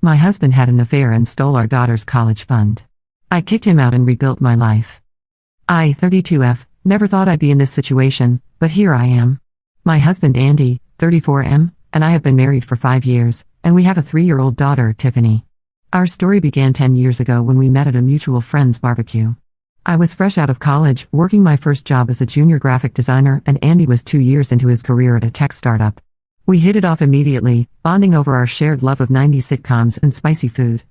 My husband had an affair and stole our daughter's college fund. I kicked him out and rebuilt my life. I, 32F, never thought I'd be in this situation, but here I am. My husband Andy, 34M, and I have been married for 5 years, and we have a 3-year-old daughter, Tiffany. Our story began 10 years ago when we met at a mutual friend's barbecue. I was fresh out of college, working my first job as a junior graphic designer, and Andy was 2 years into his career at a tech startup. We hit it off immediately, bonding over our shared love of 90s sitcoms and spicy food.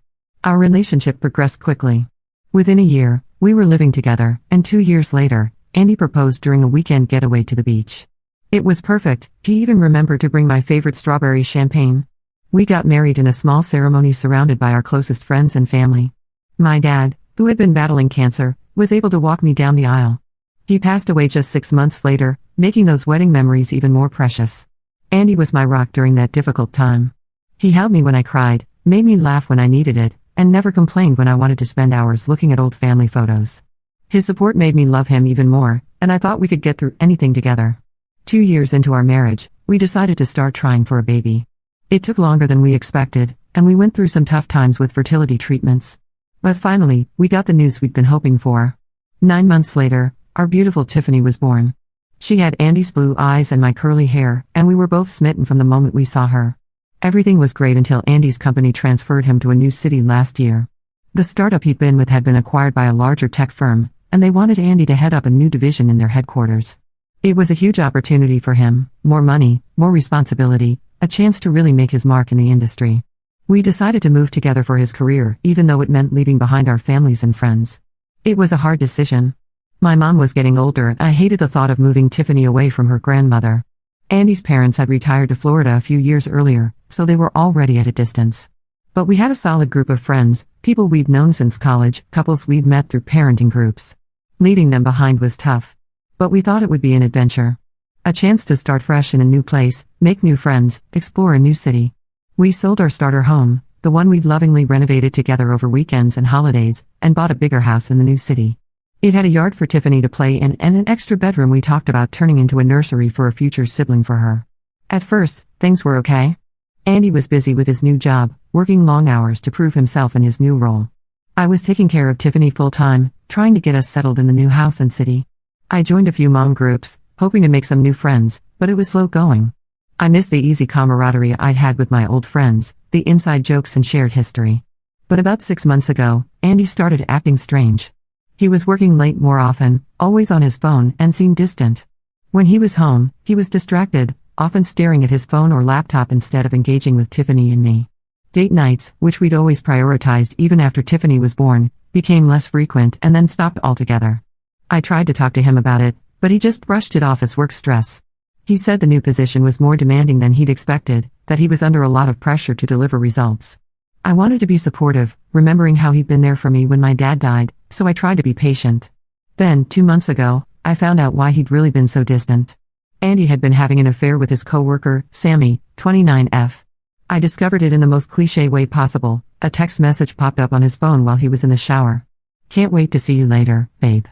Our relationship progressed quickly. Within a year, we were living together, and 2 years later, Andy proposed during a weekend getaway to the beach. It was perfect. He even remembered to bring my favorite strawberry champagne. We got married in a small ceremony surrounded by our closest friends and family. My dad, who had been battling cancer, was able to walk me down the aisle. He passed away just 6 months later, making those wedding memories even more precious. Andy was my rock during that difficult time. He held me when I cried, made me laugh when I needed it, and never complained when I wanted to spend hours looking at old family photos. His support made me love him even more, and I thought we could get through anything together. 2 years into our marriage, we decided to start trying for a baby. It took longer than we expected, and we went through some tough times with fertility treatments. But finally, we got the news we'd been hoping for. 9 months later, our beautiful Tiffany was born. She had Andy's blue eyes and my curly hair, and we were both smitten from the moment we saw her. Everything was great until Andy's company transferred him to a new city last year. The startup he'd been with had been acquired by a larger tech firm, and they wanted Andy to head up a new division in their headquarters. It was a huge opportunity for him, more money, more responsibility, a chance to really make his mark in the industry. We decided to move together for his career, even though it meant leaving behind our families and friends. It was a hard decision. My mom was getting older, and I hated the thought of moving Tiffany away from her grandmother. Andy's parents had retired to Florida a few years earlier, so they were already at a distance. But we had a solid group of friends, people we'd known since college, couples we'd met through parenting groups. Leaving them behind was tough. But we thought it would be an adventure. A chance to start fresh in a new place, make new friends, explore a new city. We sold our starter home, the one we'd lovingly renovated together over weekends and holidays, and bought a bigger house in the new city. It had a yard for Tiffany to play in and an extra bedroom we talked about turning into a nursery for a future sibling for her. At first, things were okay. Andy was busy with his new job, working long hours to prove himself in his new role. I was taking care of Tiffany full-time, trying to get us settled in the new house and city. I joined a few mom groups, hoping to make some new friends, but it was slow going. I missed the easy camaraderie I'd had with my old friends, the inside jokes and shared history. But about 6 months ago, Andy started acting strange. He was working late more often, always on his phone, and seemed distant. When he was home, he was distracted, often staring at his phone or laptop instead of engaging with Tiffany and me. Date nights, which we'd always prioritized even after Tiffany was born, became less frequent and then stopped altogether. I tried to talk to him about it, but he just brushed it off as work stress. He said the new position was more demanding than he'd expected, that he was under a lot of pressure to deliver results. I wanted to be supportive, remembering how he'd been there for me when my dad died, so I tried to be patient. Then, 2 months ago, I found out why he'd really been so distant. Andy had been having an affair with his coworker, Sammy, 29F. I discovered it in the most cliché way possible. A text message popped up on his phone while he was in the shower. "Can't wait to see you later, babe.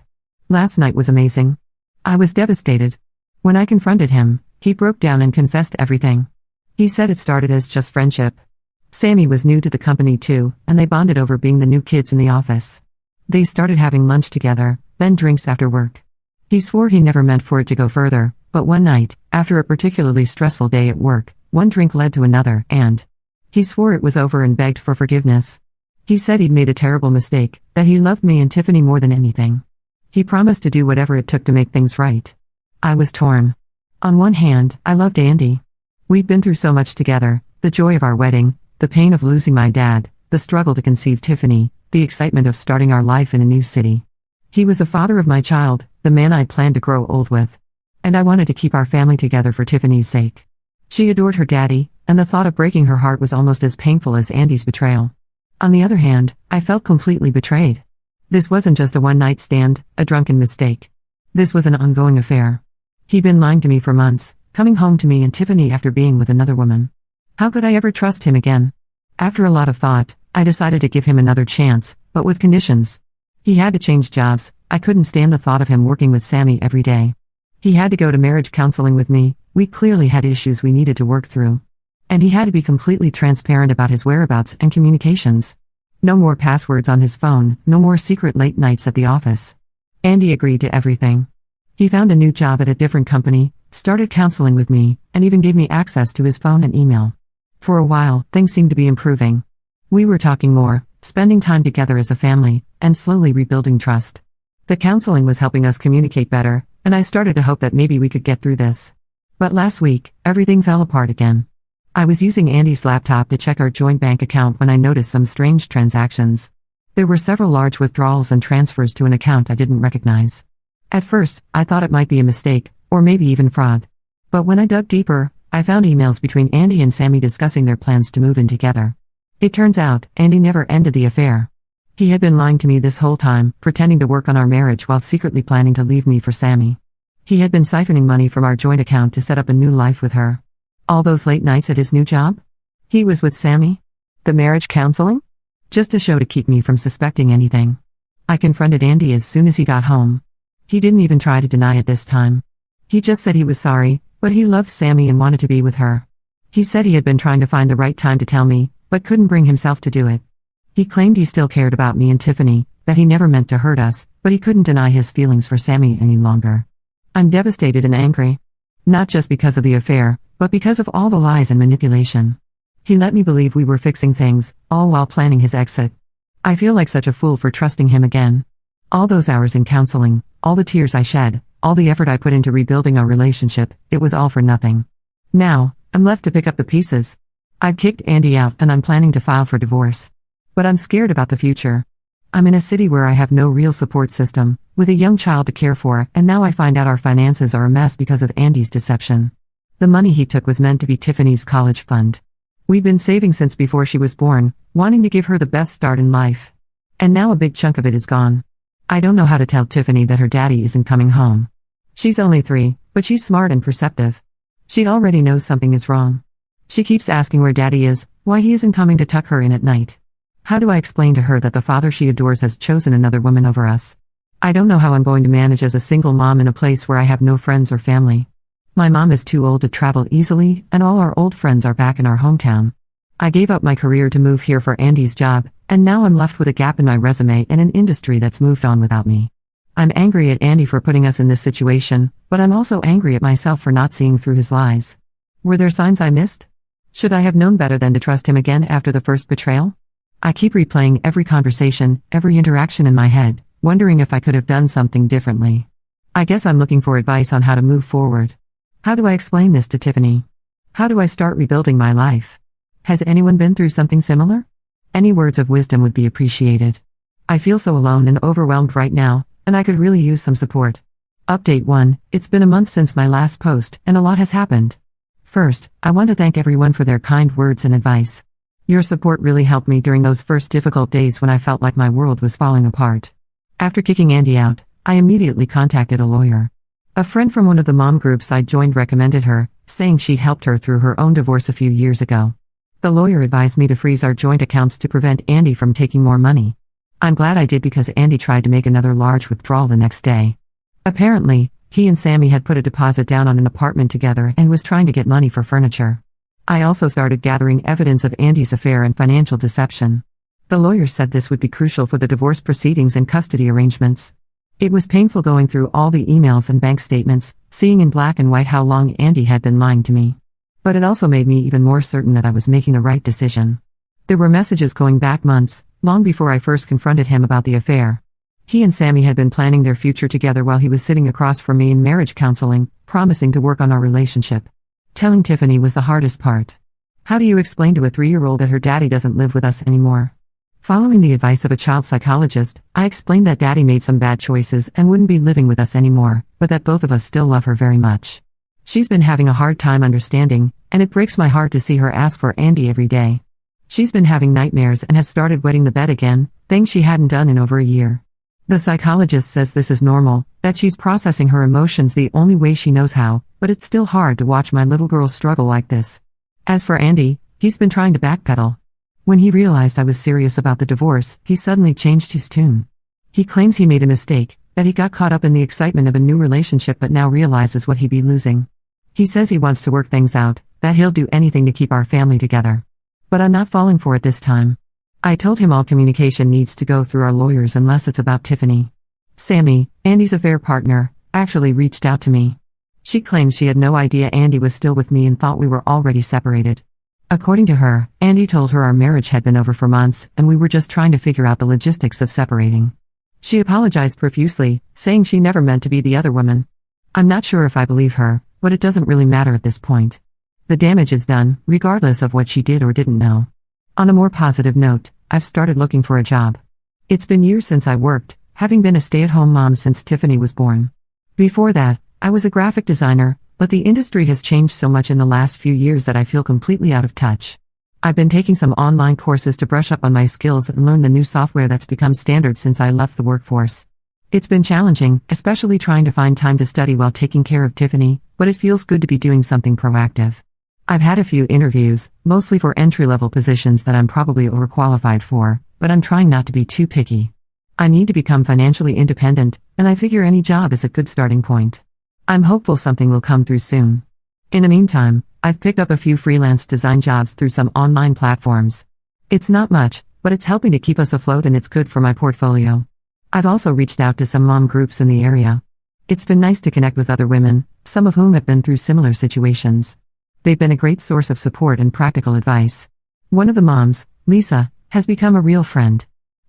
Last night was amazing." I was devastated. When I confronted him, he broke down and confessed everything. He said it started as just friendship. Sammy was new to the company too, and they bonded over being the new kids in the office. They started having lunch together, then drinks after work. He swore he never meant for it to go further, but one night, after a particularly stressful day at work, one drink led to another, and he swore it was over and begged for forgiveness. He said he'd made a terrible mistake, that he loved me and Tiffany more than anything. He promised to do whatever it took to make things right. I was torn. On one hand, I loved Andy. We'd been through so much together, the joy of our wedding, the pain of losing my dad, the struggle to conceive Tiffany, the excitement of starting our life in a new city. He was the father of my child, the man I'd planned to grow old with. And I wanted to keep our family together for Tiffany's sake. She adored her daddy, and the thought of breaking her heart was almost as painful as Andy's betrayal. On the other hand, I felt completely betrayed. This wasn't just a one-night stand, a drunken mistake. This was an ongoing affair. He'd been lying to me for months, coming home to me and Tiffany after being with another woman. How could I ever trust him again? After a lot of thought, I decided to give him another chance, but with conditions. He had to change jobs. I couldn't stand the thought of him working with Sammy every day. He had to go to marriage counseling with me. We clearly had issues we needed to work through. And he had to be completely transparent about his whereabouts and communications. No more passwords on his phone, no more secret late nights at the office. Andy agreed to everything. He found a new job at a different company, started counseling with me, and even gave me access to his phone and email. For a while, things seemed to be improving. We were talking more, spending time together as a family, and slowly rebuilding trust. The counseling was helping us communicate better, and I started to hope that maybe we could get through this. But last week, everything fell apart again. I was using Andy's laptop to check our joint bank account when I noticed some strange transactions. There were several large withdrawals and transfers to an account I didn't recognize. At first, I thought it might be a mistake, or maybe even fraud. But when I dug deeper, I found emails between Andy and Sammy discussing their plans to move in together. It turns out, Andy never ended the affair. He had been lying to me this whole time, pretending to work on our marriage while secretly planning to leave me for Sammy. He had been siphoning money from our joint account to set up a new life with her. All those late nights at his new job? He was with Sammy? The marriage counseling? Just a show to keep me from suspecting anything. I confronted Andy as soon as he got home. He didn't even try to deny it this time. He just said he was sorry, but he loved Sammy and wanted to be with her. He said he had been trying to find the right time to tell me, but couldn't bring himself to do it. He claimed he still cared about me and Tiffany, that he never meant to hurt us, but he couldn't deny his feelings for Sammy any longer. I'm devastated and angry. Not just because of the affair, but because of all the lies and manipulation. He let me believe we were fixing things, all while planning his exit. I feel like such a fool for trusting him again. All those hours in counseling, all the tears I shed, all the effort I put into rebuilding our relationship, it was all for nothing. Now, I'm left to pick up the pieces. I've kicked Andy out and I'm planning to file for divorce. But I'm scared about the future. I'm in a city where I have no real support system, with a young child to care for, and now I find out our finances are a mess because of Andy's deception. The money he took was meant to be Tiffany's college fund. We've been saving since before she was born, wanting to give her the best start in life. And now a big chunk of it is gone. I don't know how to tell Tiffany that her daddy isn't coming home. She's only 3, but she's smart and perceptive. She already knows something is wrong. She keeps asking where daddy is, why he isn't coming to tuck her in at night. How do I explain to her that the father she adores has chosen another woman over us? I don't know how I'm going to manage as a single mom in a place where I have no friends or family. My mom is too old to travel easily, and all our old friends are back in our hometown. I gave up my career to move here for Andy's job, and now I'm left with a gap in my resume and an industry that's moved on without me. I'm angry at Andy for putting us in this situation, but I'm also angry at myself for not seeing through his lies. Were there signs I missed? Should I have known better than to trust him again after the first betrayal? I keep replaying every conversation, every interaction in my head, wondering if I could have done something differently. I guess I'm looking for advice on how to move forward. How do I explain this to Tiffany? How do I start rebuilding my life? Has anyone been through something similar? Any words of wisdom would be appreciated. I feel so alone and overwhelmed right now, and I could really use some support. Update 1, it's been a month since my last post, and a lot has happened. First, I want to thank everyone for their kind words and advice. Your support really helped me during those first difficult days when I felt like my world was falling apart. After kicking Andy out, I immediately contacted a lawyer. A friend from one of the mom groups I joined recommended her, saying she'd helped her through her own divorce a few years ago. The lawyer advised me to freeze our joint accounts to prevent Andy from taking more money. I'm glad I did because Andy tried to make another large withdrawal the next day. Apparently, he and Sammy had put a deposit down on an apartment together and was trying to get money for furniture. I also started gathering evidence of Andy's affair and financial deception. The lawyer said this would be crucial for the divorce proceedings and custody arrangements. It was painful going through all the emails and bank statements, seeing in black and white how long Andy had been lying to me. But it also made me even more certain that I was making the right decision. There were messages going back months, long before I first confronted him about the affair. He and Sammy had been planning their future together while he was sitting across from me in marriage counseling, promising to work on our relationship. Telling Tiffany was the hardest part. How do you explain to a 3-year-old that her daddy doesn't live with us anymore? Following the advice of a child psychologist, I explained that Daddy made some bad choices and wouldn't be living with us anymore, but that both of us still love her very much. She's been having a hard time understanding, and it breaks my heart to see her ask for Andy every day. She's been having nightmares and has started wetting the bed again, things she hadn't done in over a year. The psychologist says this is normal, that she's processing her emotions the only way she knows how, but it's still hard to watch my little girl struggle like this. As for Andy, he's been trying to backpedal. When he realized I was serious about the divorce, he suddenly changed his tune. He claims he made a mistake, that he got caught up in the excitement of a new relationship but now realizes what he'd be losing. He says he wants to work things out, that he'll do anything to keep our family together. But I'm not falling for it this time. I told him all communication needs to go through our lawyers unless it's about Tiffany. Sammy, Andy's affair partner, actually reached out to me. She claims she had no idea Andy was still with me and thought we were already separated. According to her, Andy told her our marriage had been over for months and we were just trying to figure out the logistics of separating. She apologized profusely, saying she never meant to be the other woman. I'm not sure if I believe her, but it doesn't really matter at this point. The damage is done, regardless of what she did or didn't know. On a more positive note, I've started looking for a job. It's been years since I worked, having been a stay-at-home mom since Tiffany was born. Before that, I was a graphic designer, but the industry has changed so much in the last few years that I feel completely out of touch. I've been taking some online courses to brush up on my skills and learn the new software that's become standard since I left the workforce. It's been challenging, especially trying to find time to study while taking care of Tiffany, but it feels good to be doing something proactive. I've had a few interviews, mostly for entry-level positions that I'm probably overqualified for, but I'm trying not to be too picky. I need to become financially independent, and I figure any job is a good starting point. I'm hopeful something will come through soon. In the meantime, I've picked up a few freelance design jobs through some online platforms. It's not much, but it's helping to keep us afloat and it's good for my portfolio. I've also reached out to some mom groups in the area. It's been nice to connect with other women, some of whom have been through similar situations. They've been a great source of support and practical advice. One of the moms, Lisa, has become a real friend.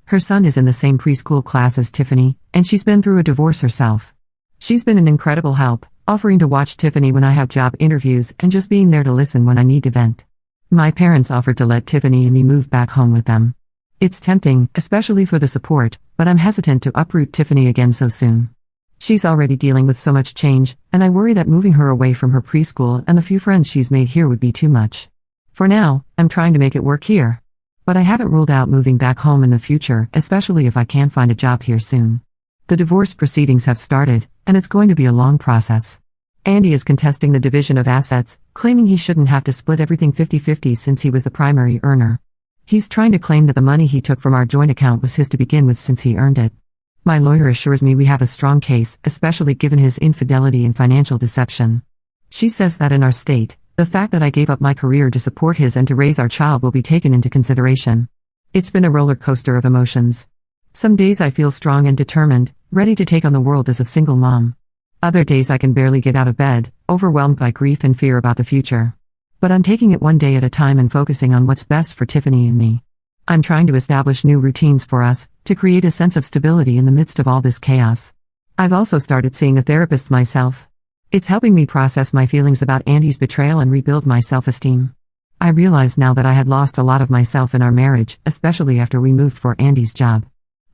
Her son is in the same preschool class as Tiffany, and she's been through a divorce herself. She's been an incredible help, offering to watch Tiffany when I have job interviews and just being there to listen when I need to vent. My parents offered to let Tiffany and me move back home with them. It's tempting, especially for the support, but I'm hesitant to uproot Tiffany again so soon. She's already dealing with so much change, and I worry that moving her away from her preschool and the few friends she's made here would be too much. For now, I'm trying to make it work here. But I haven't ruled out moving back home in the future, especially if I can find a job here soon. The divorce proceedings have started, and it's going to be a long process. Andy is contesting the division of assets, claiming he shouldn't have to split everything 50-50 since he was the primary earner. He's trying to claim that the money he took from our joint account was his to begin with since he earned it. My lawyer assures me we have a strong case, especially given his infidelity and financial deception. She says that in our state, the fact that I gave up my career to support his and to raise our child will be taken into consideration. It's been a roller coaster of emotions. Some days I feel strong and determined, ready to take on the world as a single mom. Other days I can barely get out of bed, overwhelmed by grief and fear about the future. But I'm taking it one day at a time and focusing on what's best for Tiffany and me. I'm trying to establish new routines for us, to create a sense of stability in the midst of all this chaos. I've also started seeing a therapist myself. It's helping me process my feelings about Andy's betrayal and rebuild my self-esteem. I realize now that I had lost a lot of myself in our marriage, especially after we moved for Andy's job.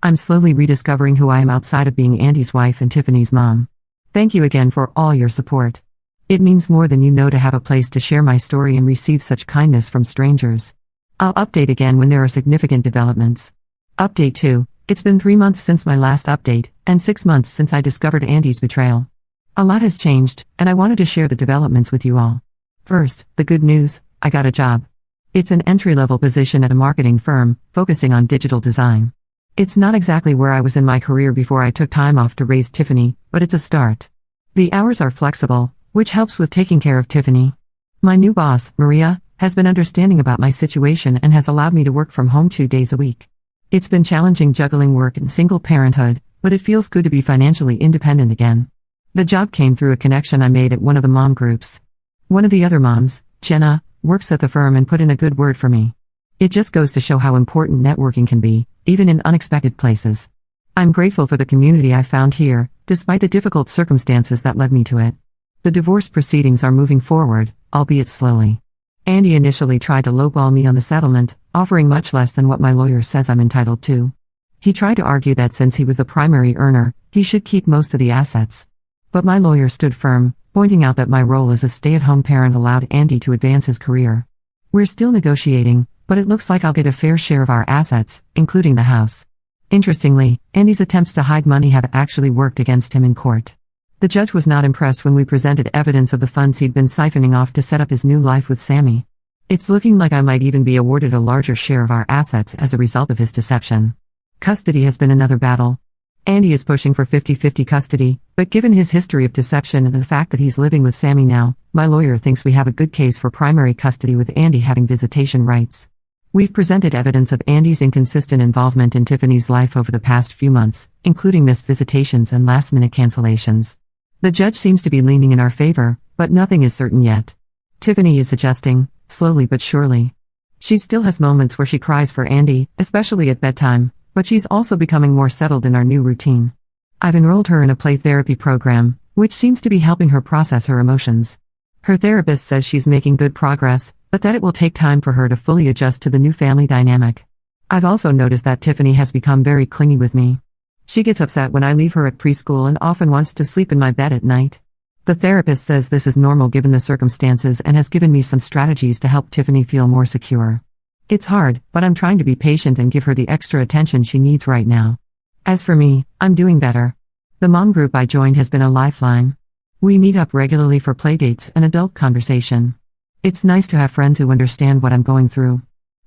I'm slowly rediscovering who I am outside of being Andy's wife and Tiffany's mom. Thank you again for all your support. It means more than you know to have a place to share my story and receive such kindness from strangers. I'll update again when there are significant developments. Update 2. It's been 3 months since my last update, and 6 months since I discovered Andy's betrayal. A lot has changed, and I wanted to share the developments with you all. First, the good news, I got a job. It's an entry-level position at a marketing firm, focusing on digital design. It's not exactly where I was in my career before I took time off to raise Tiffany, but it's a start. The hours are flexible, which helps with taking care of Tiffany. My new boss, Maria, has been understanding about my situation and has allowed me to work from home 2 days a week. It's been challenging juggling work and single parenthood, but it feels good to be financially independent again. The job came through a connection I made at one of the mom groups. One of the other moms, Jenna, works at the firm and put in a good word for me. It just goes to show how important networking can be, even in unexpected places. I'm grateful for the community I found here, despite the difficult circumstances that led me to it. The divorce proceedings are moving forward, albeit slowly. Andy initially tried to lowball me on the settlement, offering much less than what my lawyer says I'm entitled to. He tried to argue that since he was the primary earner, he should keep most of the assets. But my lawyer stood firm, pointing out that my role as a stay-at-home parent allowed Andy to advance his career. We're still negotiating, but it looks like I'll get a fair share of our assets, including the house. Interestingly, Andy's attempts to hide money have actually worked against him in court. The judge was not impressed when we presented evidence of the funds he'd been siphoning off to set up his new life with Sammy. It's looking like I might even be awarded a larger share of our assets as a result of his deception. Custody has been another battle. Andy is pushing for 50-50 custody, but given his history of deception and the fact that he's living with Sammy now, my lawyer thinks we have a good case for primary custody with Andy having visitation rights. We've presented evidence of Andy's inconsistent involvement in Tiffany's life over the past few months, including missed visitations and last-minute cancellations. The judge seems to be leaning in our favor, but nothing is certain yet. Tiffany is adjusting, slowly but surely. She still has moments where she cries for Andy, especially at bedtime, but she's also becoming more settled in our new routine. I've enrolled her in a play therapy program, which seems to be helping her process her emotions. Her therapist says she's making good progress, but that it will take time for her to fully adjust to the new family dynamic. I've also noticed that Tiffany has become very clingy with me. She gets upset when I leave her at preschool and often wants to sleep in my bed at night. The therapist says this is normal given the circumstances and has given me some strategies to help Tiffany feel more secure. It's hard, but I'm trying to be patient and give her the extra attention she needs right now. As for me, I'm doing better. The mom group I joined has been a lifeline. We meet up regularly for playdates and adult conversation. It's nice to have friends who understand what I'm going through.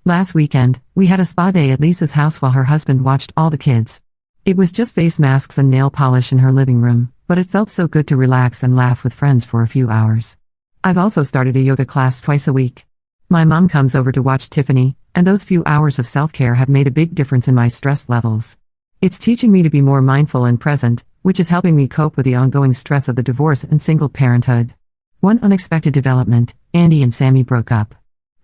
Last weekend, we had a spa day at Lisa's house while her husband watched all the kids. It was just face masks and nail polish in her living room, but it felt so good to relax and laugh with friends for a few hours. I've also started a yoga class twice a week. My mom comes over to watch Tiffany, and those few hours of self-care have made a big difference in my stress levels. It's teaching me to be more mindful and present, which is helping me cope with the ongoing stress of the divorce and single parenthood. One unexpected development, Andy and Sammy broke up.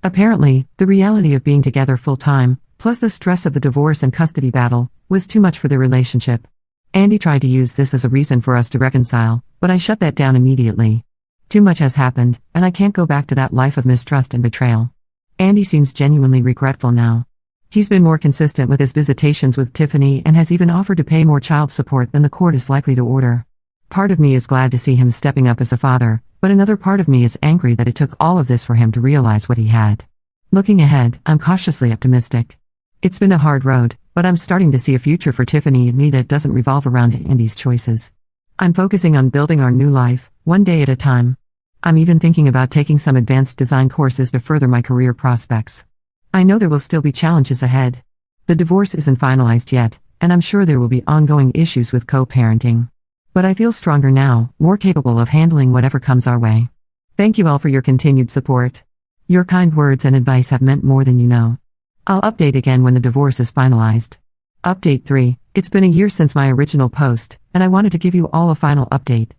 Apparently, the reality of being together full-time, plus the stress of the divorce and custody battle, was too much for their relationship. Andy tried to use this as a reason for us to reconcile, but I shut that down immediately. Too much has happened, and I can't go back to that life of mistrust and betrayal. Andy seems genuinely regretful now. He's been more consistent with his visitations with Tiffany and has even offered to pay more child support than the court is likely to order. Part of me is glad to see him stepping up as a father, but another part of me is angry that it took all of this for him to realize what he had. Looking ahead, I'm cautiously optimistic. It's been a hard road, but I'm starting to see a future for Tiffany and me that doesn't revolve around Andy's choices. I'm focusing on building our new life, one day at a time. I'm even thinking about taking some advanced design courses to further my career prospects. I know there will still be challenges ahead. The divorce isn't finalized yet, and I'm sure there will be ongoing issues with co-parenting. But I feel stronger now, more capable of handling whatever comes our way. Thank you all for your continued support. Your kind words and advice have meant more than you know. I'll update again when the divorce is finalized. Update 3. It's been a year since my original post, and I wanted to give you all a final update.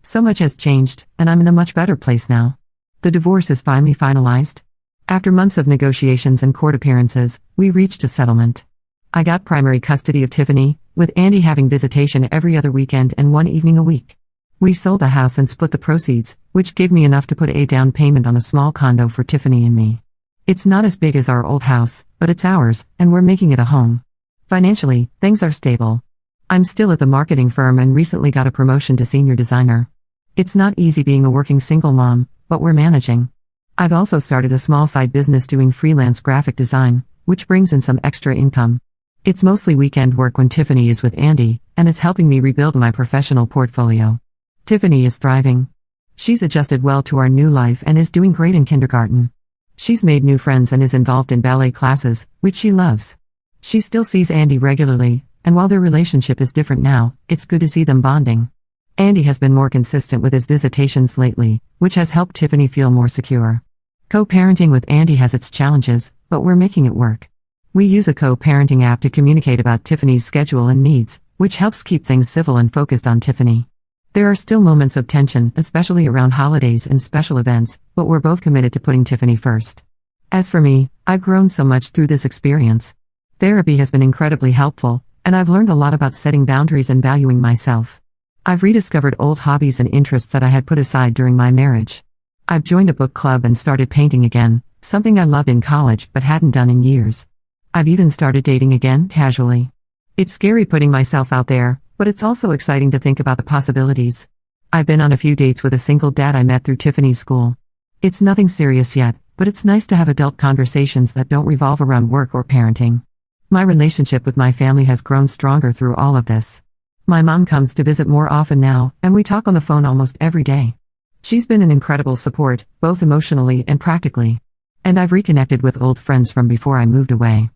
So much has changed, and I'm in a much better place now. The divorce is finally finalized. After months of negotiations and court appearances, we reached a settlement. I got primary custody of Tiffany, with Andy having visitation every other weekend and one evening a week. We sold the house and split the proceeds, which gave me enough to put a down payment on a small condo for Tiffany and me. It's not as big as our old house, but it's ours, and we're making it a home. Financially, things are stable. I'm still at the marketing firm and recently got a promotion to senior designer. It's not easy being a working single mom, but we're managing. I've also started a small side business doing freelance graphic design, which brings in some extra income. It's mostly weekend work when Tiffany is with Andy, and it's helping me rebuild my professional portfolio. Tiffany is thriving. She's adjusted well to our new life and is doing great in kindergarten. She's made new friends and is involved in ballet classes, which she loves. She still sees Andy regularly, and while their relationship is different now, it's good to see them bonding. Andy has been more consistent with his visitations lately, which has helped Tiffany feel more secure. Co-parenting with Andy has its challenges, but we're making it work. We use a co-parenting app to communicate about Tiffany's schedule and needs, which helps keep things civil and focused on Tiffany. There are still moments of tension, especially around holidays and special events, but we're both committed to putting Tiffany first. As for me, I've grown so much through this experience. Therapy has been incredibly helpful, and I've learned a lot about setting boundaries and valuing myself. I've rediscovered old hobbies and interests that I had put aside during my marriage. I've joined a book club and started painting again, something I loved in college but hadn't done in years. I've even started dating again, casually. It's scary putting myself out there, but it's also exciting to think about the possibilities. I've been on a few dates with a single dad I met through Tiffany's school. It's nothing serious yet, but it's nice to have adult conversations that don't revolve around work or parenting. My relationship with my family has grown stronger through all of this. My mom comes to visit more often now, and we talk on the phone almost every day. She's been an incredible support, both emotionally and practically. And I've reconnected with old friends from before I moved away.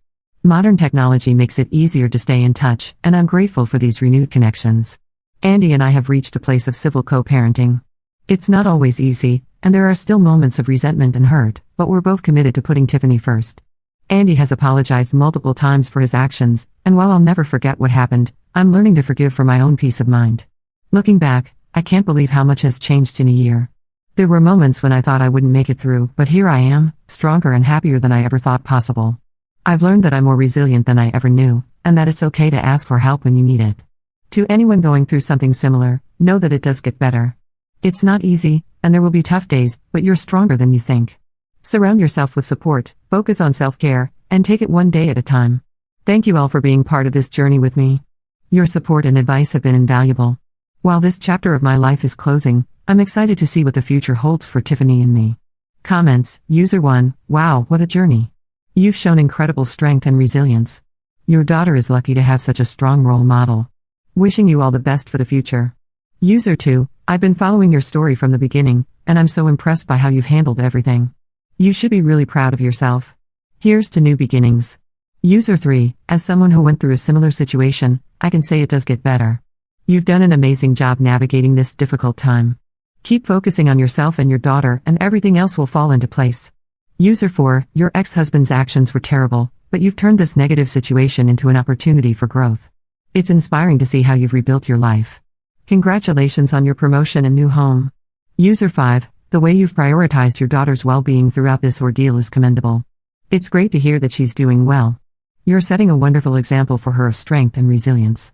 Modern technology makes it easier to stay in touch, and I'm grateful for these renewed connections. Andy and I have reached a place of civil co-parenting. It's not always easy, and there are still moments of resentment and hurt, but we're both committed to putting Tiffany first. Andy has apologized multiple times for his actions, and while I'll never forget what happened, I'm learning to forgive for my own peace of mind. Looking back, I can't believe how much has changed in a year. There were moments when I thought I wouldn't make it through, but here I am, stronger and happier than I ever thought possible. I've learned that I'm more resilient than I ever knew, and that it's okay to ask for help when you need it. To anyone going through something similar, know that it does get better. It's not easy, and there will be tough days, but you're stronger than you think. Surround yourself with support, focus on self-care, and take it one day at a time. Thank you all for being part of this journey with me. Your support and advice have been invaluable. While this chapter of my life is closing, I'm excited to see what the future holds for Tiffany and me. Comments, User 1, wow, what a journey. You've shown incredible strength and resilience. Your daughter is lucky to have such a strong role model. Wishing you all the best for the future. User 2, I've been following your story from the beginning, and I'm so impressed by how you've handled everything. You should be really proud of yourself. Here's to new beginnings. User 3, as someone who went through a similar situation, I can say it does get better. You've done an amazing job navigating this difficult time. Keep focusing on yourself and your daughter, and everything else will fall into place. User 4, your ex-husband's actions were terrible, but you've turned this negative situation into an opportunity for growth. It's inspiring to see how you've rebuilt your life. Congratulations on your promotion and new home. User 5, the way you've prioritized your daughter's well-being throughout this ordeal is commendable. It's great to hear that she's doing well. You're setting a wonderful example for her of strength and resilience.